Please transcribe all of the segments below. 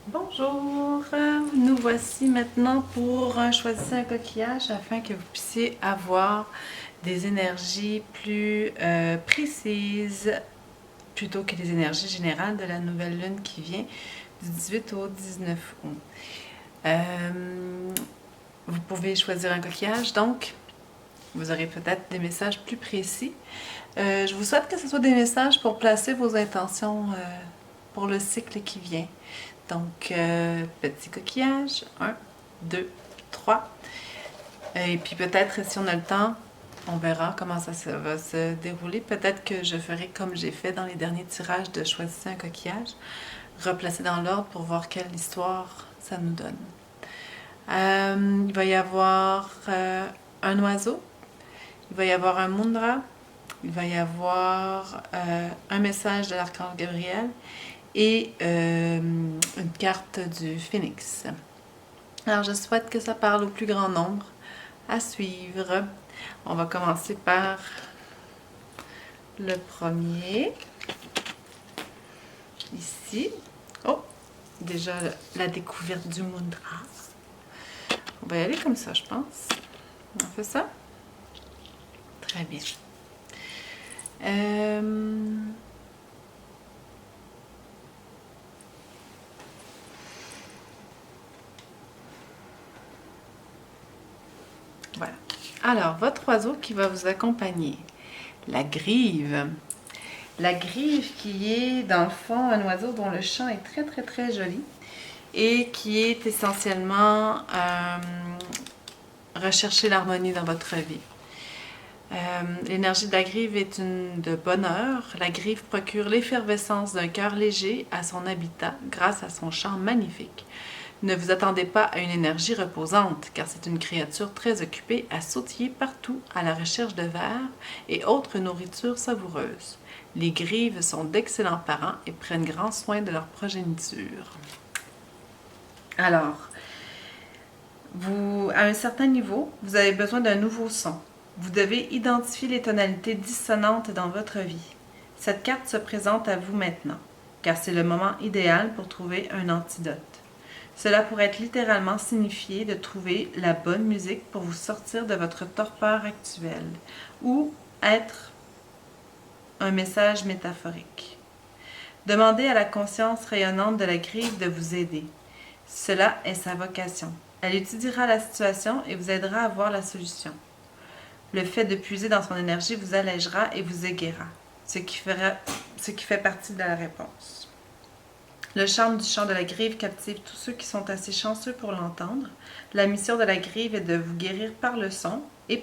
Bonjour, nous voici maintenant pour choisir un coquillage afin que vous puissiez avoir des énergies plus précises plutôt que les énergies générales de la nouvelle lune qui vient du 18 au 19 août. Vous pouvez choisir un coquillage, donc vous aurez peut-être des messages plus précis. Je vous souhaite que ce soit des messages pour placer vos intentions pour le cycle qui vient. Donc, petit coquillage, 1, 2, 3. Et puis peut-être, si on a le temps, on verra comment ça va se dérouler. Peut-être que je ferai comme j'ai fait dans les derniers tirages de choisir un coquillage, replacer dans l'ordre pour voir quelle histoire ça nous donne. Il va y avoir un oiseau, il va y avoir un mundra, il va y avoir un message de l'archange Gabriel et une carte du phénix. Alors, je souhaite que ça parle au plus grand nombre. À suivre. On va commencer par le premier. Ici. Oh, déjà la découverte du mudra. On va y aller comme ça, je pense. On fait ça? Très bien. Voilà. Alors, votre oiseau qui va vous accompagner. La grive. La grive qui est, dans le fond, un oiseau dont le chant est très, très, très joli et qui est essentiellement rechercher l'harmonie dans votre vie. L'énergie de la grive est une de bonheur. La grive procure l'effervescence d'un cœur léger à son habitat grâce à son chant magnifique. Ne vous attendez pas à une énergie reposante, car c'est une créature très occupée à sautiller partout à la recherche de vers et autres nourritures savoureuses. Les grives sont d'excellents parents et prennent grand soin de leur progéniture. Alors, à un certain niveau, vous avez besoin d'un nouveau son. Vous devez identifier les tonalités dissonantes dans votre vie. Cette carte se présente à vous maintenant, car c'est le moment idéal pour trouver un antidote. Cela pourrait être littéralement signifié de trouver la bonne musique pour vous sortir de votre torpeur actuelle, ou être un message métaphorique. Demandez à la conscience rayonnante de la grive de vous aider. Cela est sa vocation. Elle étudiera la situation et vous aidera à voir la solution. Le fait de puiser dans son énergie vous allégera et vous aiguera, ce qui fait partie de la réponse. Le charme du chant de la grive captive tous ceux qui sont assez chanceux pour l'entendre. La mission de la grive est de vous guérir par le son et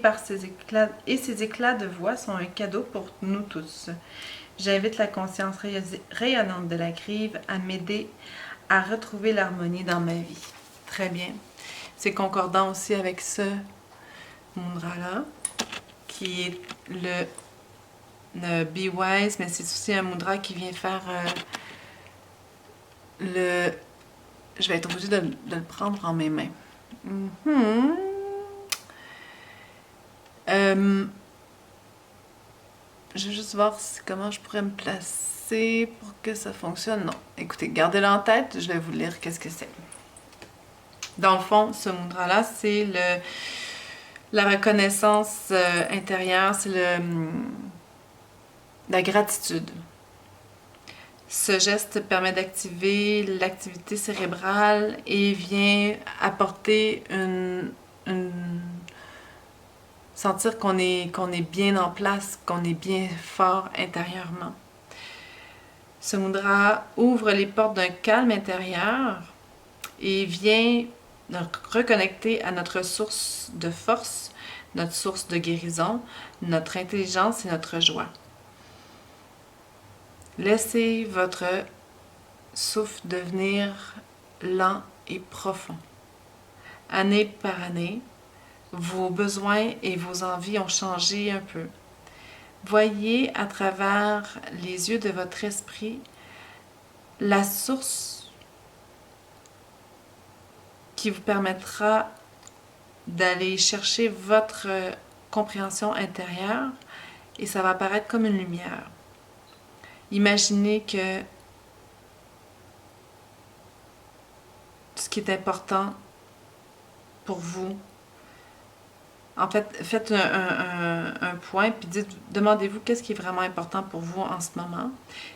ces éclats de voix sont un cadeau pour nous tous. J'invite la conscience rayonnante de la grive à m'aider à retrouver l'harmonie dans ma vie. Très bien. C'est concordant aussi avec ce mudra-là, qui est le Be Wise, mais c'est aussi un mudra qui vient faire le... Je vais être obligée de le prendre en mes mains. Je vais juste voir comment je pourrais me placer pour que ça fonctionne. Non, écoutez, gardez-le en tête, je vais vous lire qu'est-ce que c'est. Dans le fond, ce mudra-là, c'est la reconnaissance intérieure, c'est la gratitude. Ce geste permet d'activer l'activité cérébrale et vient apporter sentir qu'on est bien en place, qu'on est bien fort intérieurement. Ce mudra ouvre les portes d'un calme intérieur et vient reconnecter à notre source de force, notre source de guérison, notre intelligence et notre joie. Laissez votre souffle devenir lent et profond. Année par année, vos besoins et vos envies ont changé un peu. Voyez à travers les yeux de votre esprit la source qui vous permettra d'aller chercher votre compréhension intérieure et ça va apparaître comme une lumière. Imaginez que qui est important pour vous. En fait, faites un point, puis demandez-vous qu'est-ce qui est vraiment important pour vous en ce moment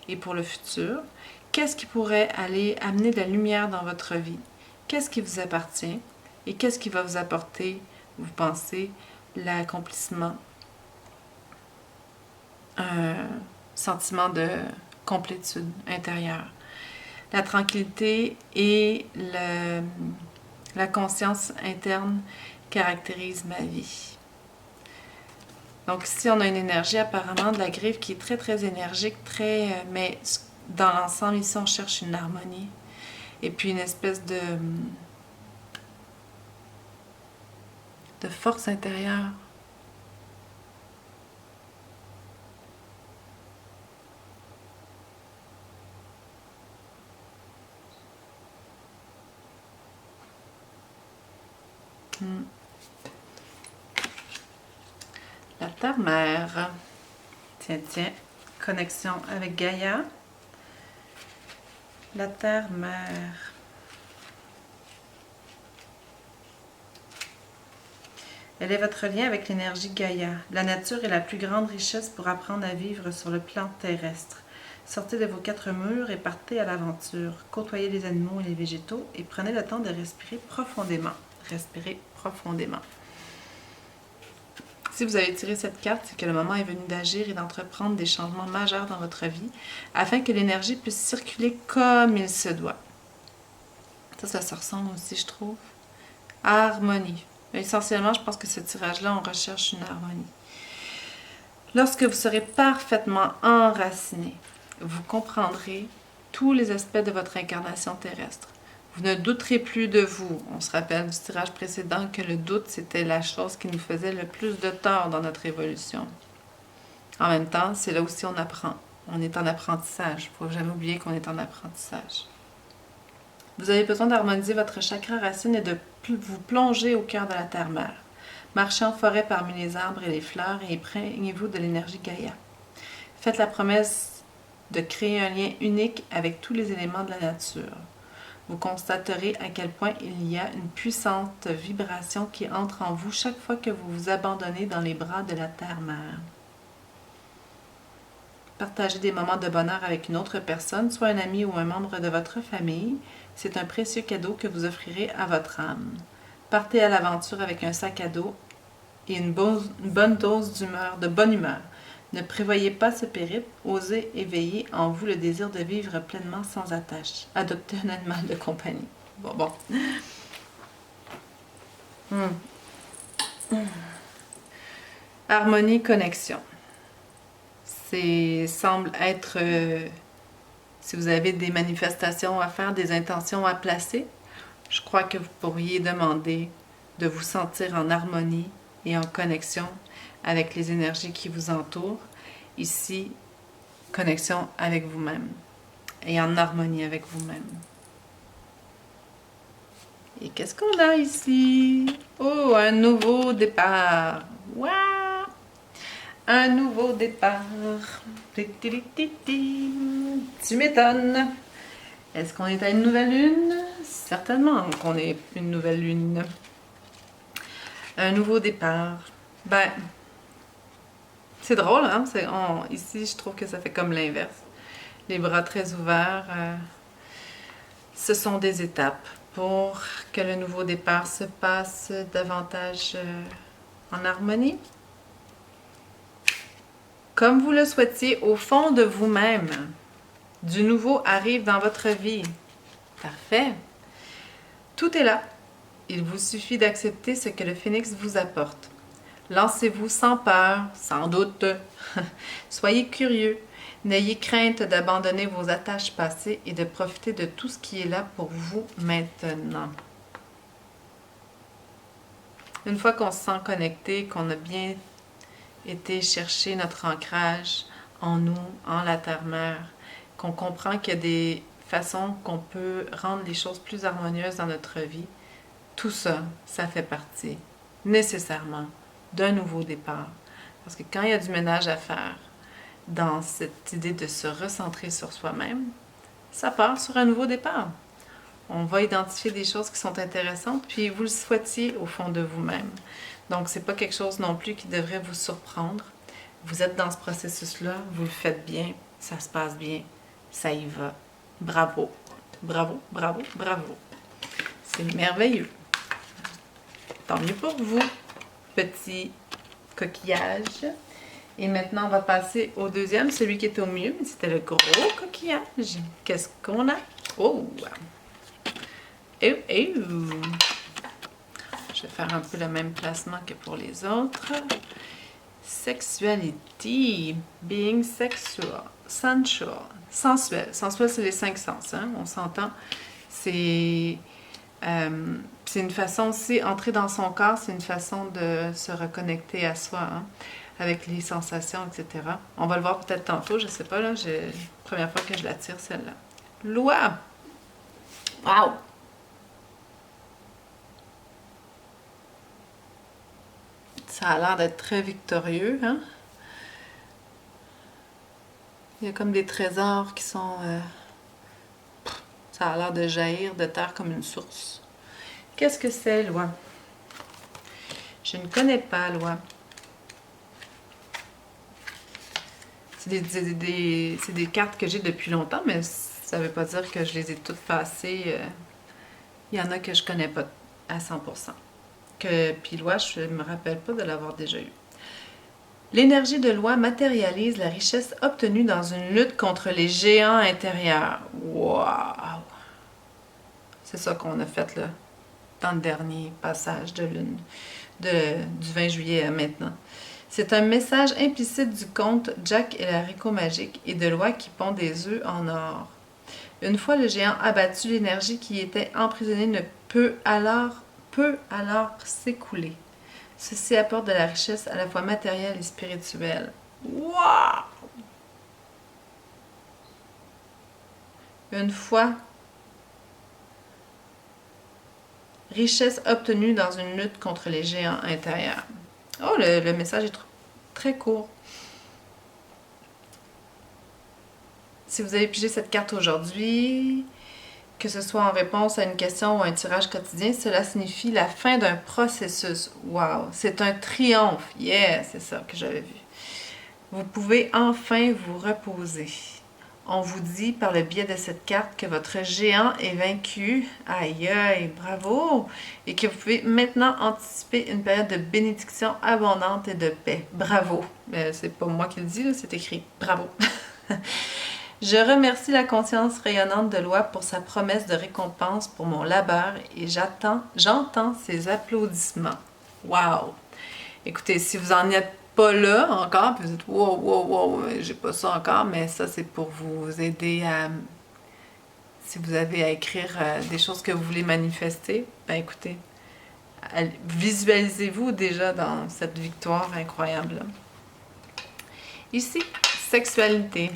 et pour le futur. Qu'est-ce qui pourrait aller amener de la lumière dans votre vie? Qu'est-ce qui vous appartient? Et qu'est-ce qui va vous apporter, vous pensez, l'accomplissement? Un sentiment de complétude intérieure. La tranquillité et la conscience interne caractérise ma vie. Donc ici, on a une énergie apparemment de la griffe qui est très, très énergique, mais dans l'ensemble, ici, on cherche une harmonie. Et puis une espèce de force intérieure. La Terre-Mère. Tiens, tiens. Connexion avec Gaïa. La Terre-Mère. Elle est votre lien avec l'énergie Gaïa. La nature est la plus grande richesse pour apprendre à vivre sur le plan terrestre. Sortez de vos 4 murs et partez à l'aventure. Côtoyez les animaux et les végétaux et prenez le temps de respirer profondément. Respirez profondément. Si vous avez tiré cette carte, c'est que le moment est venu d'agir et d'entreprendre des changements majeurs dans votre vie afin que l'énergie puisse circuler comme il se doit. Ça se ressemble aussi, je trouve. Harmonie. Essentiellement, je pense que ce tirage-là, on recherche une harmonie. Lorsque vous serez parfaitement enraciné, vous comprendrez tous les aspects de votre incarnation terrestre. Vous ne douterez plus de vous. On se rappelle du tirage précédent que le doute, c'était la chose qui nous faisait le plus de tort dans notre évolution. En même temps, c'est là aussi on apprend. On est en apprentissage. Il ne faut jamais oublier qu'on est en apprentissage. Vous avez besoin d'harmoniser votre chakra racine et de vous plonger au cœur de la terre-mère. Marchez en forêt parmi les arbres et les fleurs et imprégnez-vous de l'énergie Gaïa. Faites la promesse de créer un lien unique avec tous les éléments de la nature. Vous constaterez à quel point il y a une puissante vibration qui entre en vous chaque fois que vous vous abandonnez dans les bras de la terre-mère. Partagez des moments de bonheur avec une autre personne, soit un ami ou un membre de votre famille. C'est un précieux cadeau que vous offrirez à votre âme. Partez à l'aventure avec un sac à dos et une bonne dose d'humeur, de bonne humeur. Ne prévoyez pas ce périple, osez éveiller en vous le désir de vivre pleinement sans attache. Adoptez un animal de compagnie. Bon. Harmonie, connexion. Semble être, si vous avez des manifestations à faire, des intentions à placer, je crois que vous pourriez demander de vous sentir en harmonie et en connexion avec les énergies qui vous entourent. Ici, connexion avec vous-même et en harmonie avec vous-même. Et qu'est-ce qu'on a ici? Oh, un nouveau départ. Waouh! Un nouveau départ. Tu m'étonnes. Est-ce qu'on est à une nouvelle lune? Certainement qu'on est une nouvelle lune. Un nouveau départ. Ben, c'est drôle, hein? Ici, je trouve que ça fait comme l'inverse. Les bras très ouverts. Ce sont des étapes pour que le nouveau départ se passe davantage en harmonie. Comme vous le souhaitiez au fond de vous-même. Du nouveau arrive dans votre vie. Parfait. Tout est là. Il vous suffit d'accepter ce que le phénix vous apporte. Lancez-vous sans peur, sans doute. Soyez curieux. N'ayez crainte d'abandonner vos attaches passées et de profiter de tout ce qui est là pour vous maintenant. Une fois qu'on se sent connecté, qu'on a bien été chercher notre ancrage en nous, en la terre-mère, qu'on comprend qu'il y a des façons qu'on peut rendre les choses plus harmonieuses dans notre vie, tout ça, ça fait partie nécessairement d'un nouveau départ. Parce que quand il y a du ménage à faire dans cette idée de se recentrer sur soi-même, ça part sur un nouveau départ. On va identifier des choses qui sont intéressantes, puis vous le souhaitiez au fond de vous-même. Donc, c'est pas quelque chose non plus qui devrait vous surprendre. Vous êtes dans ce processus-là, vous le faites bien, ça se passe bien, ça y va. Bravo, bravo, bravo, bravo. C'est merveilleux. Tant mieux pour vous, petit coquillage. Et maintenant, on va passer au deuxième, celui qui était au milieu, mais c'était le gros coquillage. Qu'est-ce qu'on a? Oh! Je vais faire un peu le même placement que pour les autres. Sexuality, being sexual, sensual, sensuel. Sensuel, c'est les 5 sens, hein? On s'entend. C'est une façon aussi, entrer dans son corps, c'est une façon de se reconnecter à soi, hein? Avec les sensations, etc. On va le voir peut-être tantôt, je sais pas, là, première fois que je la tire, celle-là. Loi! Wow! Ça a l'air d'être très victorieux, hein? Il y a comme des trésors qui sont... ça a l'air de jaillir de terre comme une source. Qu'est-ce que c'est, Loi? Je ne connais pas, Loi. C'est des cartes que j'ai depuis longtemps, mais ça ne veut pas dire que je les ai toutes passées. Il y en a que je connais pas à 100%. Puis Loi, je ne me rappelle pas de l'avoir déjà eu. L'énergie de Loi matérialise la richesse obtenue dans une lutte contre les géants intérieurs. Wow! C'est ça qu'on a fait là, dans le dernier passage de lune, du 20 juillet à maintenant. C'est un message implicite du conte Jack et l'haricot magique et de Loi qui pond des œufs en or. Une fois le géant abattu, l'énergie qui était emprisonnée ne peut alors s'écouler. Ceci apporte de la richesse à la fois matérielle et spirituelle. Wow! Une fois, richesse obtenue dans une lutte contre les géants intérieurs. Oh, le message est très court. Si vous avez pigé cette carte aujourd'hui, que ce soit en réponse à une question ou un tirage quotidien, cela signifie la fin d'un processus. Wow! C'est un triomphe. Yeah! C'est ça que j'avais vu. Vous pouvez enfin vous reposer. On vous dit par le biais de cette carte que votre géant est vaincu. Aïe aïe, bravo! Et que vous pouvez maintenant anticiper une période de bénédiction abondante et de paix. Bravo! C'est pas moi qui le dis, c'est écrit. Bravo! Je remercie la conscience rayonnante de Loi pour sa promesse de récompense pour mon labeur et j'entends ses applaudissements. Wow! Écoutez, si vous en êtes pas là encore, puis vous dites wow, j'ai pas ça encore, mais ça c'est pour vous aider à, si vous avez à écrire des choses que vous voulez manifester, ben écoutez, visualisez-vous déjà dans cette victoire incroyable. Ici, sexualité.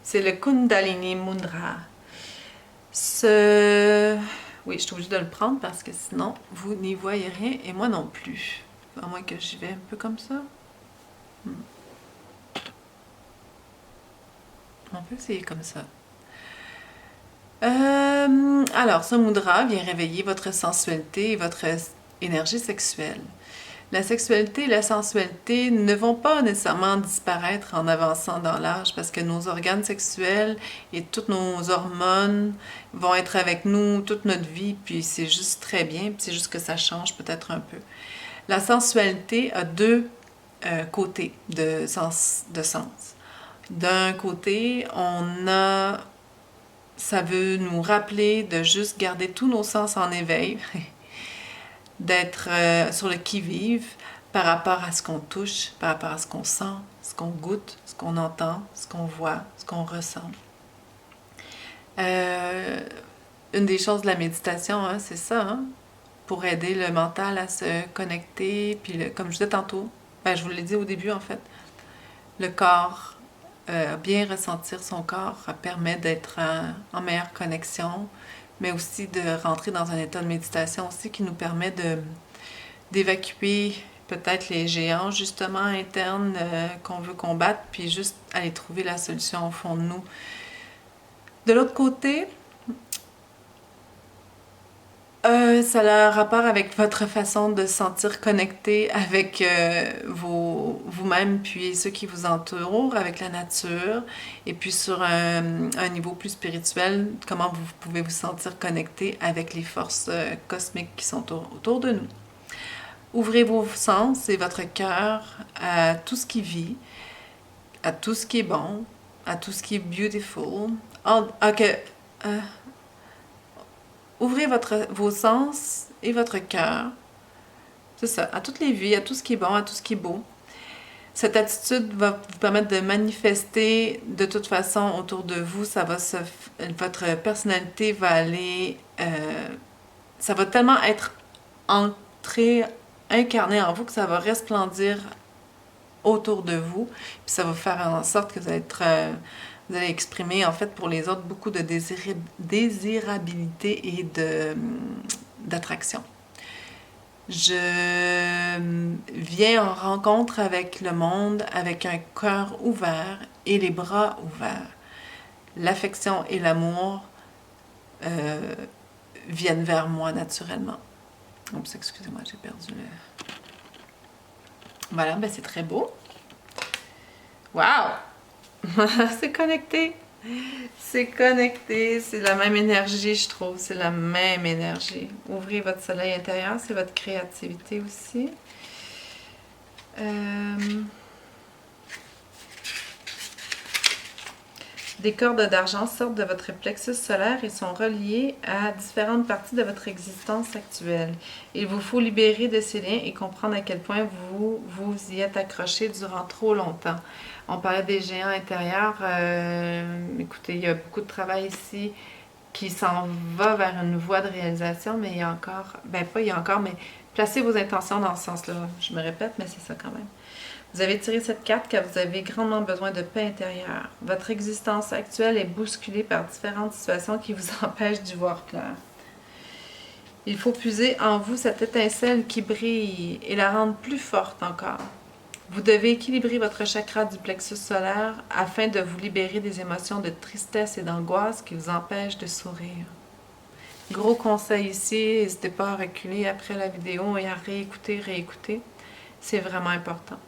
C'est le Kundalini Mudra. Oui, je suis obligée de le prendre parce que sinon, vous n'y voyez rien et moi non plus. À moins que j'y vais un peu comme ça. On peut essayer comme ça. Alors, ce mudra vient réveiller votre sensualité et votre énergie sexuelle. La sexualité et la sensualité ne vont pas nécessairement disparaître en avançant dans l'âge parce que nos organes sexuels et toutes nos hormones vont être avec nous toute notre vie, puis c'est juste très bien, puis c'est juste que ça change peut-être un peu. La sensualité a deux côtés de sens. D'un côté, ça veut nous rappeler de juste garder tous nos sens en éveil, d'être sur le qui-vive par rapport à ce qu'on touche, par rapport à ce qu'on sent, ce qu'on goûte, ce qu'on entend, ce qu'on voit, ce qu'on ressent. Une des choses de la méditation, hein, c'est ça, hein, pour aider le mental à se connecter, puis comme je disais tantôt, je vous l'ai dit au début en fait, le corps, bien ressentir son corps permet d'être en meilleure connexion, mais aussi de rentrer dans un état de méditation aussi qui nous permet d'évacuer peut-être les géants justement internes qu'on veut combattre, puis juste aller trouver la solution au fond de nous. De l'autre côté, Ça a un rapport avec votre façon de se sentir connecté avec vous-même, puis ceux qui vous entourent, avec la nature, et puis sur un niveau plus spirituel, comment vous pouvez vous sentir connecté avec les forces cosmiques qui sont autour de nous. Ouvrez vos sens et votre cœur à tout ce qui vit, à tout ce qui est bon, à tout ce qui est beautiful. Ouvrez vos sens et votre cœur, c'est ça, à toutes les vies, à tout ce qui est bon, à tout ce qui est beau. Cette attitude va vous permettre de manifester de toute façon autour de vous. Votre personnalité va aller, ça va tellement être incarné en vous que ça va resplendir autour de vous. Puis ça va faire en sorte que vous allez exprimer en fait pour les autres beaucoup de désirabilité et d'attraction. Je viens en rencontre avec le monde avec un cœur ouvert et les bras ouverts. L'affection et l'amour viennent vers moi naturellement. Oups, excusez-moi, j'ai perdu le... Voilà, ben c'est très beau. Wow! C'est connecté! C'est connecté, c'est la même énergie, je trouve. C'est la même énergie. Ouvrez votre soleil intérieur, c'est votre créativité aussi. Des cordes d'argent sortent de votre plexus solaire et sont reliées à différentes parties de votre existence actuelle. Il vous faut libérer de ces liens et comprendre à quel point vous y êtes accroché durant trop longtemps. On parlait des géants intérieurs. Écoutez, il y a beaucoup de travail ici qui s'en va vers une voie de réalisation, mais il y a encore... Ben, pas il y a encore, mais placez vos intentions dans ce sens-là. Je me répète, mais c'est ça quand même. Vous avez tiré cette carte car vous avez grandement besoin de paix intérieure. Votre existence actuelle est bousculée par différentes situations qui vous empêchent d'y voir clair. Il faut puiser en vous cette étincelle qui brille et la rendre plus forte encore. Vous devez équilibrer votre chakra du plexus solaire afin de vous libérer des émotions de tristesse et d'angoisse qui vous empêchent de sourire. Gros conseil ici, n'hésitez pas à reculer après la vidéo et à réécouter. C'est vraiment important.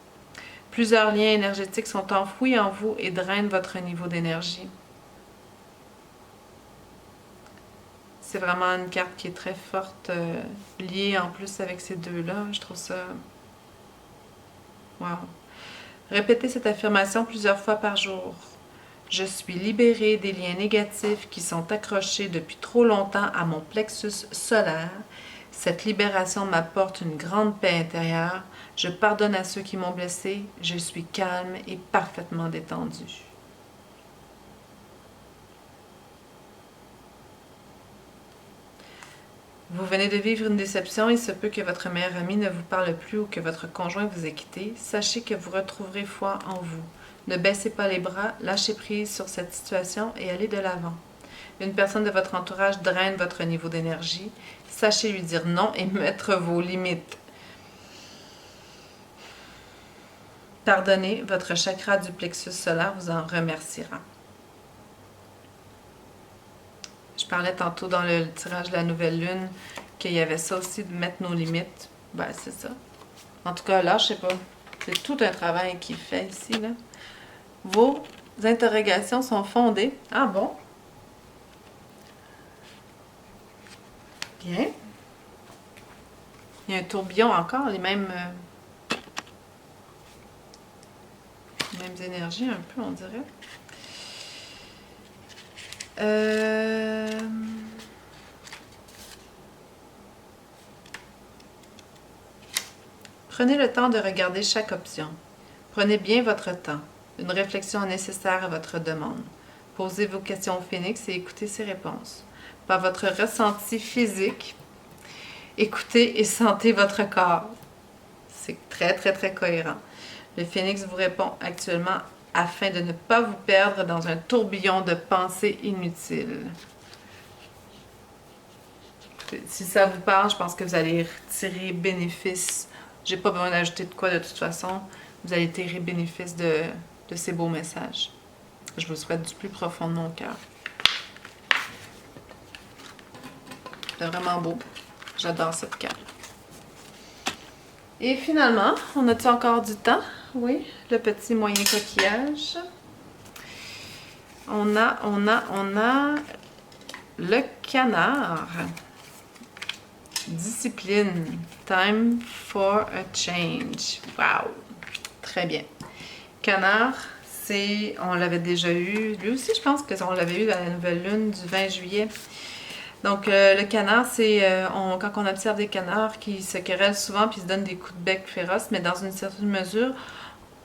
Plusieurs liens énergétiques sont enfouis en vous et drainent votre niveau d'énergie. C'est vraiment une carte qui est très forte, liée en plus avec ces deux-là. Je trouve ça... Wow. Répétez cette affirmation plusieurs fois par jour. Je suis libérée des liens négatifs qui sont accrochés depuis trop longtemps à mon plexus solaire. Cette libération m'apporte une grande paix intérieure. Je pardonne à ceux qui m'ont blessé. Je suis calme et parfaitement détendue. Vous venez de vivre une déception, il se peut que votre meilleur ami ne vous parle plus ou que votre conjoint vous ait quitté. Sachez que vous retrouverez foi en vous. Ne baissez pas les bras, lâchez prise sur cette situation et allez de l'avant. Une personne de votre entourage draine votre niveau d'énergie. Sachez lui dire non et mettre vos limites. Pardonnez, votre chakra du plexus solaire vous en remerciera. Je parlais tantôt dans le tirage de la nouvelle lune qu'il y avait ça aussi, de mettre nos limites. Ben, c'est ça. En tout cas, là, je sais pas. C'est tout un travail qui est fait ici, là. Vos interrogations sont fondées. Ah bon? Bien. Il y a un tourbillon encore, les mêmes énergies un peu, on dirait. Prenez le temps de regarder chaque option. Prenez bien votre temps. Une réflexion est nécessaire à votre demande. Posez vos questions au phénix et écoutez ses réponses. Par votre ressenti physique, écoutez et sentez votre corps. C'est très, très, très cohérent. Le phénix vous répond actuellement afin de ne pas vous perdre dans un tourbillon de pensées inutiles. Si ça vous parle, je pense que vous allez tirer bénéfice. J'ai pas besoin d'ajouter de quoi de toute façon. Vous allez tirer bénéfice de ces beaux messages. Je vous souhaite du plus profond de mon cœur. C'est vraiment beau. J'adore cette carte. Et finalement, on a-tu encore du temps? Oui, le petit moyen coquillage. On a le canard. Discipline. Time for a change. Wow! Très bien. Canard, c'est... On l'avait déjà eu. Lui aussi, je pense qu'on l'avait eu à la nouvelle lune du 20 juillet. Donc, le canard, c'est quand on observe des canards qui se querellent souvent puis se donnent des coups de bec féroces, mais dans une certaine mesure,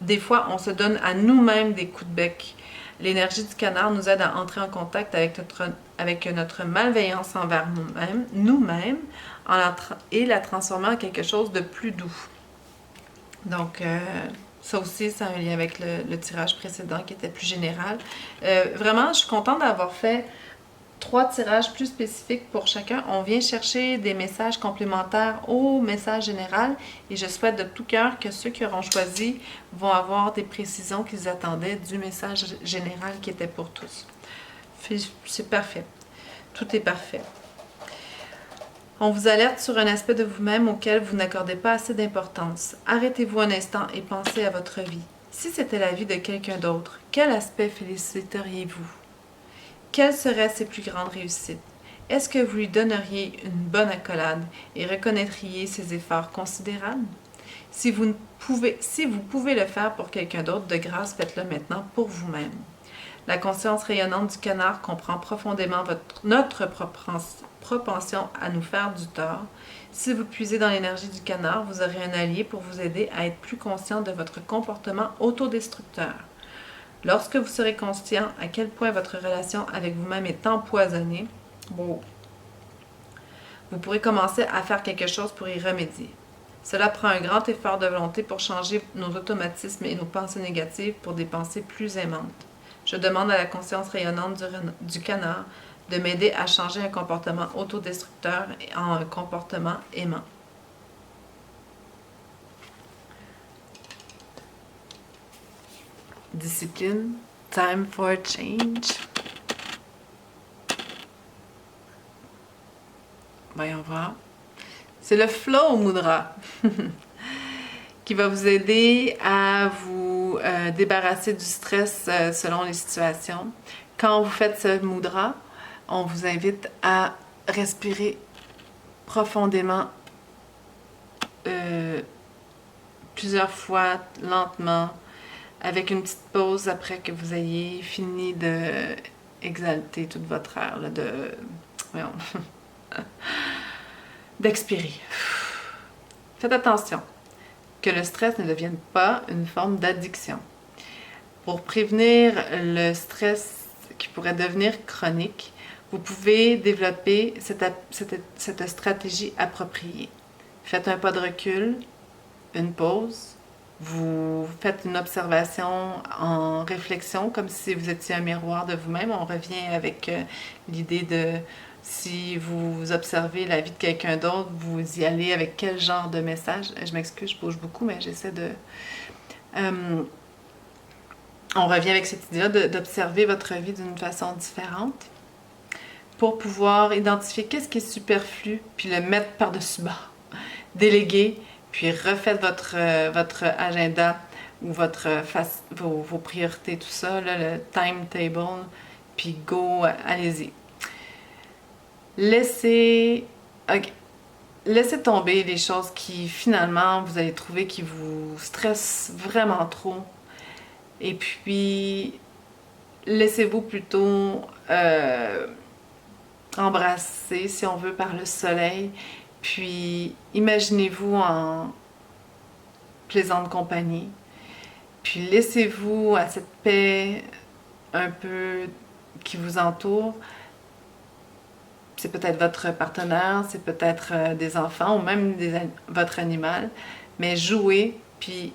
des fois, on se donne à nous-mêmes des coups de bec. L'énergie du canard nous aide à entrer en contact avec notre malveillance envers nous-mêmes, et la transformer en quelque chose de plus doux. Donc, ça aussi, ça a un lien avec le tirage précédent qui était plus général. Vraiment, je suis contente d'avoir fait 3 tirages plus spécifiques pour chacun. On vient chercher des messages complémentaires au message général et je souhaite de tout cœur que ceux qui auront choisi vont avoir des précisions qu'ils attendaient du message général qui était pour tous. C'est parfait. Tout est parfait. On vous alerte sur un aspect de vous-même auquel vous n'accordez pas assez d'importance. Arrêtez-vous un instant et pensez à votre vie. Si c'était la vie de quelqu'un d'autre, quel aspect féliciteriez-vous? Quelles seraient ses plus grandes réussites? Est-ce que vous lui donneriez une bonne accolade et reconnaîtriez ses efforts considérables? Si vous pouvez le faire pour quelqu'un d'autre, de grâce, faites-le maintenant pour vous-même. La conscience rayonnante du canard comprend profondément notre propension à nous faire du tort. Si vous puisez dans l'énergie du canard, vous aurez un allié pour vous aider à être plus conscient de votre comportement autodestructeur. Lorsque vous serez conscient à quel point votre relation avec vous-même est empoisonnée, vous pourrez commencer à faire quelque chose pour y remédier. Cela prend un grand effort de volonté pour changer nos automatismes et nos pensées négatives pour des pensées plus aimantes. Je demande à la conscience rayonnante du canard de m'aider à changer un comportement autodestructeur en un comportement aimant. Discipline, time for a change. Voyons voir. C'est le Flow Mudra qui va vous aider à vous débarrasser du stress selon les situations. Quand vous faites ce mudra, on vous invite à respirer profondément plusieurs fois, lentement, avec une petite pause après que vous ayez fini de exalter toute votre air, là, d'expirer. Faites attention que le stress ne devienne pas une forme d'addiction. Pour prévenir le stress qui pourrait devenir chronique, vous pouvez développer cette stratégie appropriée. Faites un pas de recul, une pause. Vous faites une observation en réflexion, comme si vous étiez un miroir de vous-même. On revient avec l'idée de si vous observez la vie de quelqu'un d'autre, vous y allez avec quel genre de message. Je m'excuse, je bouge beaucoup, mais j'essaie de... on revient avec cette idée-là d'observer votre vie d'une façon différente pour pouvoir identifier qu'est-ce qui est superflu, puis le mettre par-dessus bas. Déléguer, puis refaites votre agenda ou vos priorités, tout ça, là, le timetable, puis go, allez-y. Laissez tomber les choses qui, finalement, vous allez trouver qui vous stressent vraiment trop. Et puis, laissez-vous plutôt embrasser, si on veut, par le soleil. Puis, imaginez-vous en plaisante compagnie. Puis, laissez-vous à cette paix un peu qui vous entoure. C'est peut-être votre partenaire, c'est peut-être des enfants ou même votre animal. Mais jouez, puis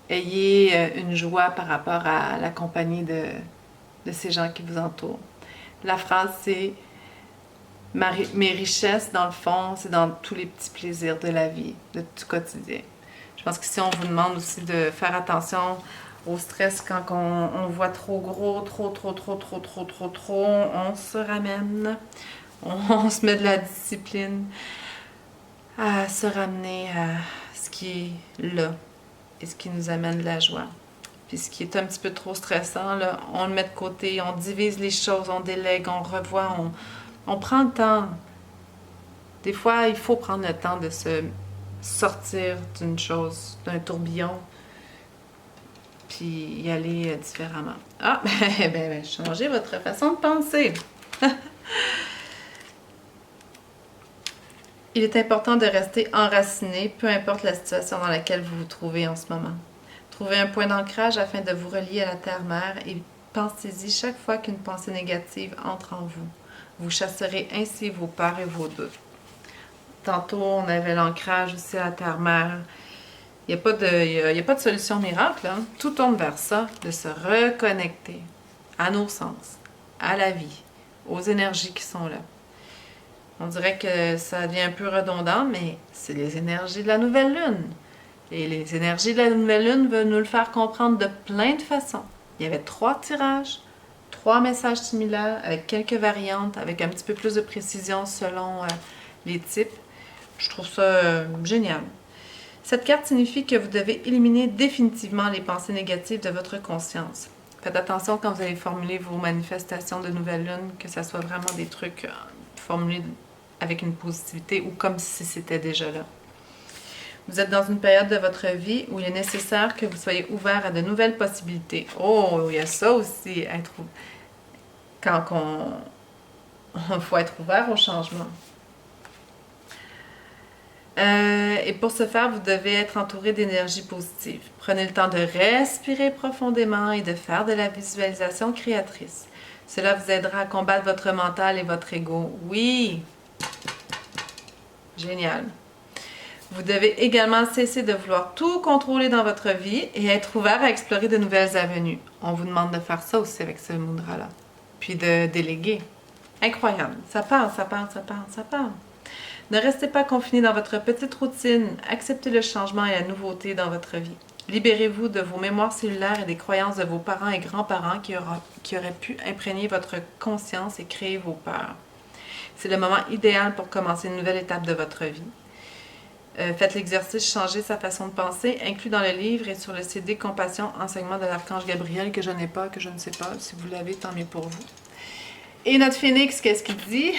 ayez une joie par rapport à la compagnie de ces gens qui vous entourent. La phrase, c'est « Mes richesses, dans le fond, c'est dans tous les petits plaisirs de la vie, du quotidien. » Je pense que si on vous demande aussi de faire attention au stress quand on voit trop gros, trop, on se ramène. On se met de la discipline à se ramener à ce qui est là et ce qui nous amène de la joie. Puis ce qui est un petit peu trop stressant, là, on le met de côté, on divise les choses, on délègue, on revoit, on prend le temps. Des fois, il faut prendre le temps de se sortir d'une chose, d'un tourbillon, puis y aller différemment. Ah, changez votre façon de penser. Il est important de rester enraciné, peu importe la situation dans laquelle vous vous trouvez en ce moment. Trouvez un point d'ancrage afin de vous relier à la terre-mère et pensez-y chaque fois qu'une pensée négative entre en vous. Vous chasserez ainsi vos peurs et vos doutes. Tantôt, on avait l'ancrage aussi à la terre-mère. Il n'y a pas de solution miracle. Hein? Tout tourne vers ça, de se reconnecter à nos sens, à la vie, aux énergies qui sont là. On dirait que ça devient un peu redondant, mais c'est les énergies de la nouvelle lune. Et les énergies de la nouvelle lune veulent nous le faire comprendre de plein de façons. Il y avait 3 tirages, 3 messages similaires, avec quelques variantes, avec un petit peu plus de précision selon les types. Je trouve ça génial. Cette carte signifie que vous devez éliminer définitivement les pensées négatives de votre conscience. Faites attention quand vous allez formuler vos manifestations de nouvelle lune, que ce soit vraiment des trucs formulés avec une positivité ou comme si c'était déjà là. Vous êtes dans une période de votre vie où il est nécessaire que vous soyez ouvert à de nouvelles possibilités. Oh, il y a ça aussi, quand on faut être ouvert au changement. Et pour ce faire, vous devez être entouré d'énergie positive. Prenez le temps de respirer profondément et de faire de la visualisation créatrice. Cela vous aidera à combattre votre mental et votre ego. Oui! Génial. Vous devez également cesser de vouloir tout contrôler dans votre vie et être ouvert à explorer de nouvelles avenues. On vous demande de faire ça aussi avec ce mudra-là. Puis de déléguer. Incroyable. Ça part, ça part, ça part, ça part. Ne restez pas confiné dans votre petite routine. Acceptez le changement et la nouveauté dans votre vie. Libérez-vous de vos mémoires cellulaires et des croyances de vos parents et grands-parents qui auraient pu imprégner votre conscience et créer vos peurs. C'est le moment idéal pour commencer une nouvelle étape de votre vie. Faites l'exercice Changer sa façon de penser, inclus dans le livre et sur le CD Compassion, enseignement de l'archange Gabriel, que je n'ai pas, que je ne sais pas. Si vous l'avez, tant mieux pour vous. Et notre phénix, qu'est-ce qu'il dit?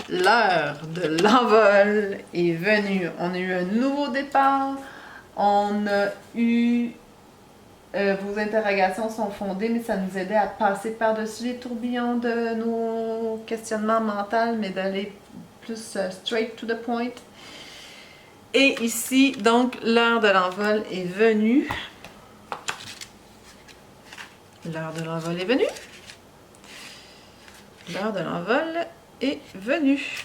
L'heure de l'envol est venue. On a eu un nouveau départ. On a eu... vos interrogations sont fondées, mais ça nous aidait à passer par-dessus les tourbillons de nos questionnements mentaux, mais d'aller plus straight to the point. Et ici, donc, l'heure de l'envol est venue. L'heure de l'envol est venue. L'heure de l'envol est venue.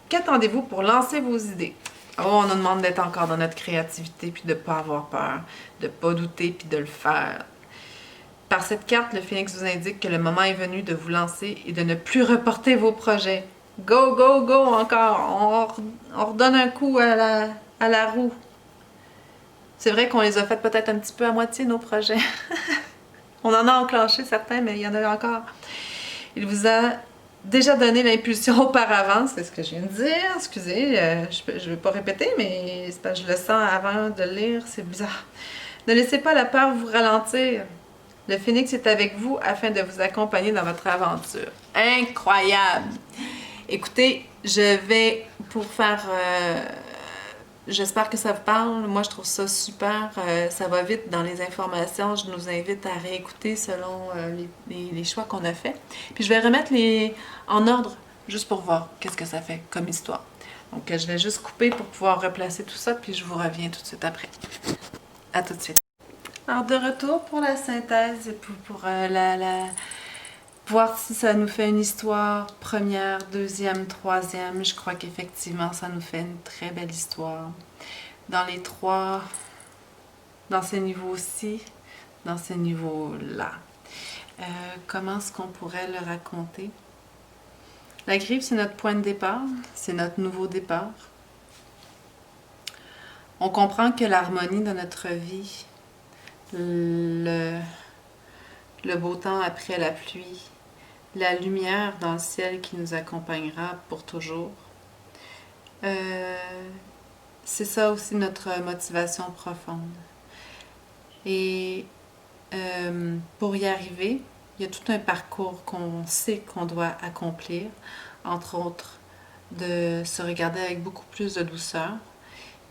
Qu'attendez-vous pour lancer vos idées? Oh, on nous demande d'être encore dans notre créativité, puis de ne pas avoir peur, de ne pas douter, puis de le faire. Par cette carte, le Phénix vous indique que le moment est venu de vous lancer et de ne plus reporter vos projets. Go, go, go encore! On redonne un coup à la roue. C'est vrai qu'on les a fait peut-être un petit peu à moitié, nos projets. On en a enclenché certains, mais il y en a encore. Il vous a déjà donné l'impulsion auparavant, c'est ce que je viens de dire. Excusez, je ne vais pas répéter, mais c'est parce que je le sens avant de le lire, c'est bizarre. Ne laissez pas la peur vous ralentir. Le Phénix est avec vous afin de vous accompagner dans votre aventure. Incroyable! Écoutez, je vais pour faire... j'espère que ça vous parle. Moi, je trouve ça super. Ça va vite dans les informations. Je nous invite à réécouter selon les choix qu'on a faits. Puis je vais remettre en ordre, juste pour voir qu'est-ce que ça fait comme histoire. Donc, je vais juste couper pour pouvoir replacer tout ça, puis je vous reviens tout de suite après. À tout de suite. Alors, de retour pour la synthèse et pour voir si ça nous fait une histoire première, deuxième, troisième. Je crois qu'effectivement, ça nous fait une très belle histoire. Dans les 3, dans ces niveaux-ci, dans ces niveaux-là. Comment est-ce qu'on pourrait le raconter? La griffe, c'est notre point de départ, c'est notre nouveau départ. On comprend que l'harmonie de notre vie, le beau temps après la pluie, la lumière dans le ciel qui nous accompagnera pour toujours. C'est ça aussi notre motivation profonde. Et pour y arriver, il y a tout un parcours qu'on sait qu'on doit accomplir, entre autres de se regarder avec beaucoup plus de douceur,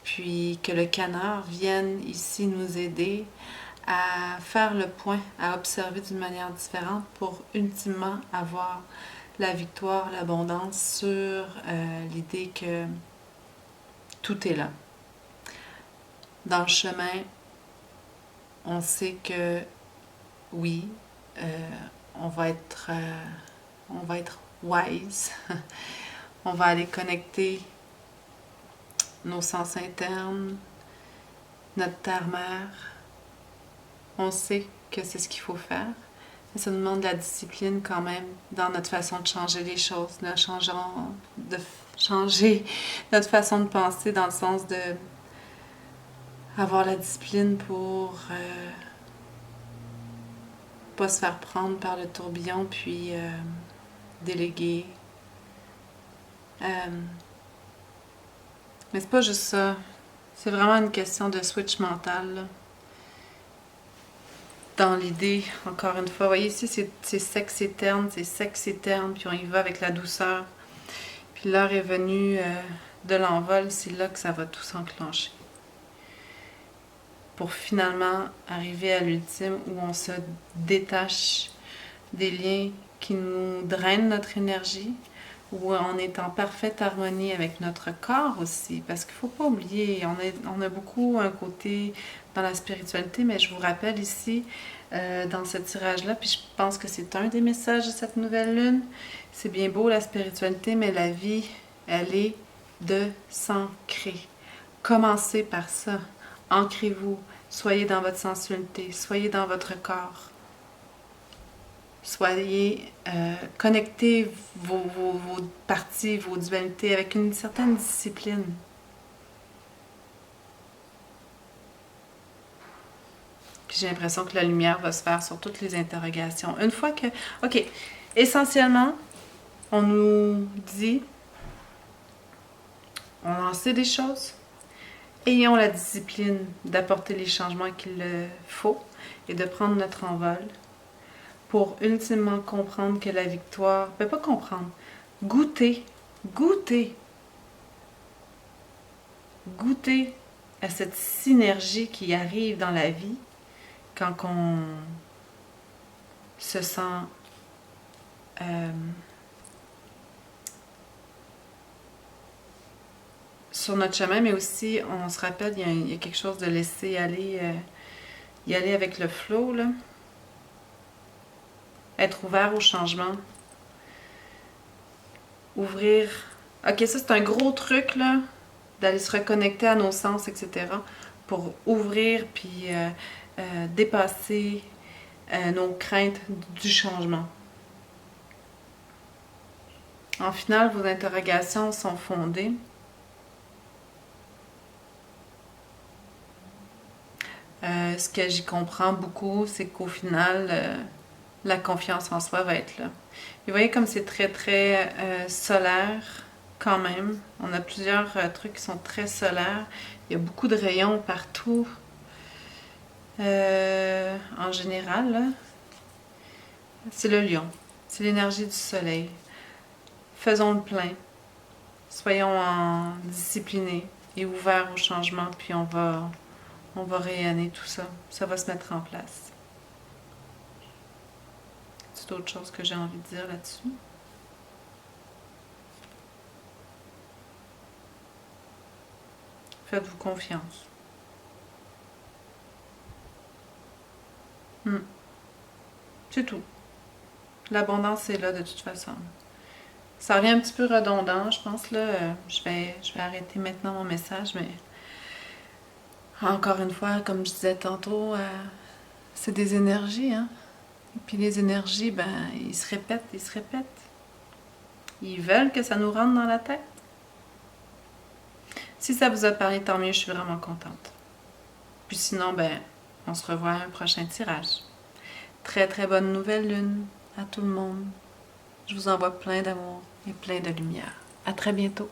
puis que le canard vienne ici nous aider à faire le point, à observer d'une manière différente pour ultimement avoir la victoire, l'abondance sur l'idée que tout est là. Dans le chemin, on sait que oui, on va être wise, on va aller connecter nos sens internes, notre terre-mère. On sait que c'est ce qu'il faut faire. Mais ça nous demande de la discipline quand même dans notre façon de changer les choses, de changer notre façon de penser dans le sens de avoir la discipline pour pas se faire prendre par le tourbillon puis déléguer. Mais c'est pas juste ça. C'est vraiment une question de switch mental, là. Dans l'idée, encore une fois, vous voyez ici, c'est sexe et terne, puis on y va avec la douceur. Puis l'heure est venue de l'envol, c'est là que ça va tout s'enclencher. Pour finalement arriver à l'ultime où on se détache des liens qui nous drainent notre énergie, où on est en parfaite harmonie avec notre corps aussi, parce qu'il ne faut pas oublier, on a beaucoup un côté dans la spiritualité, mais je vous rappelle ici, dans ce tirage-là, puis je pense que c'est un des messages de cette nouvelle lune, c'est bien beau la spiritualité, mais la vie, elle est de s'ancrer. Commencez par ça. Ancrez-vous, soyez dans votre sensualité, soyez dans votre corps. Soyez connectez vos parties, vos dualités avec une certaine discipline. Puis j'ai l'impression que la lumière va se faire sur toutes les interrogations. Une fois que... OK, essentiellement, on nous dit, on en sait des choses, ayons la discipline d'apporter les changements qu'il faut et de prendre notre envol pour ultimement comprendre que la victoire, pas comprendre, goûter à cette synergie qui arrive dans la vie quand on se sent sur notre chemin, mais aussi on se rappelle, il y a quelque chose de laisser aller, y aller avec le flow, là. Être ouvert au changement. Ouvrir. Ok, ça c'est un gros truc, là, d'aller se reconnecter à nos sens, etc. Pour ouvrir puis dépasser nos craintes du changement. En final, vos interrogations sont fondées. Ce que j'y comprends beaucoup, c'est qu'au final, la confiance en soi va être là. Et vous voyez comme c'est très très solaire quand même. On a plusieurs trucs qui sont très solaires. Il y a beaucoup de rayons partout. En général, là, c'est le lion. C'est l'énergie du soleil. Faisons le plein. Soyons disciplinés et ouverts au changement, puis on va rayonner tout ça. Ça va se mettre en place. C'est autre chose que j'ai envie de dire là-dessus. Faites-vous confiance. C'est tout. L'abondance est là de toute façon. Ça revient un petit peu redondant, je pense, là. Je vais arrêter maintenant mon message, mais encore une fois, comme je disais tantôt, c'est des énergies, hein. Et puis les énergies, ben, ils se répètent. Ils veulent que ça nous rentre dans la tête. Si ça vous a parlé, tant mieux, je suis vraiment contente. Puis sinon, ben, on se revoit à un prochain tirage. Très très bonne nouvelle lune à tout le monde. Je vous envoie plein d'amour et plein de lumière. À très bientôt.